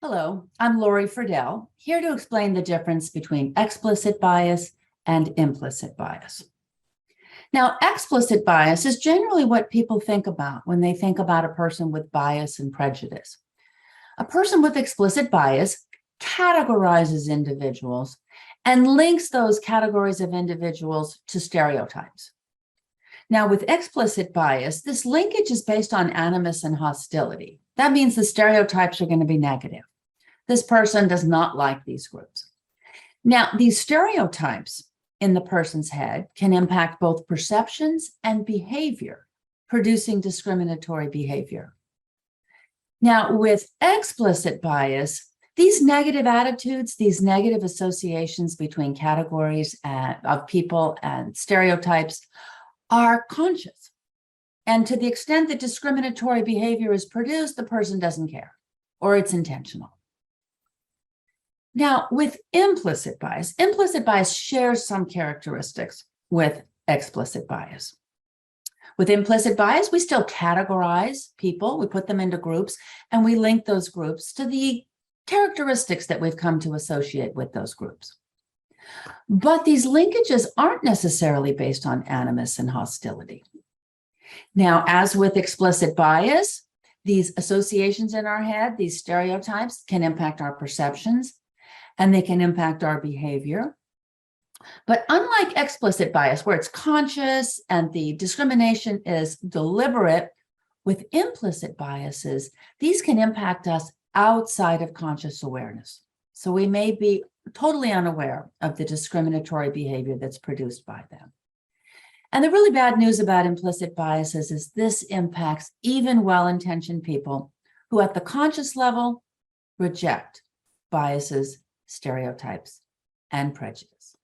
Hello, I'm Lorie Fridell, here to explain the difference between explicit bias and implicit bias. Now, explicit bias is generally what people think about when they think about a person with bias and prejudice. A person with explicit bias categorizes individuals and links those categories of individuals to stereotypes. Now, with explicit bias, this linkage is based on animus and hostility. That means the stereotypes are going to be negative. This person does not like these groups. Now, these stereotypes in the person's head can impact both perceptions and behavior, producing discriminatory behavior. Now, with explicit bias, these negative attitudes, these negative associations between categories of people and stereotypes are conscious. And to the extent that discriminatory behavior is produced, the person doesn't care, or it's intentional. Now, with implicit bias shares some characteristics with explicit bias. With implicit bias, we still categorize people, we put them into groups, and we link those groups to the characteristics that we've come to associate with those groups. But these linkages aren't necessarily based on animus and hostility. Now, as with explicit bias, these associations in our head, these stereotypes, can impact our perceptions, and they can impact our behavior. But unlike explicit bias, where it's conscious and the discrimination is deliberate, with implicit biases, these can impact us outside of conscious awareness. So we may be totally unaware of the discriminatory behavior that's produced by them. And the really bad news about implicit biases is this impacts even well-intentioned people who at the conscious level reject biases, stereotypes, and prejudice.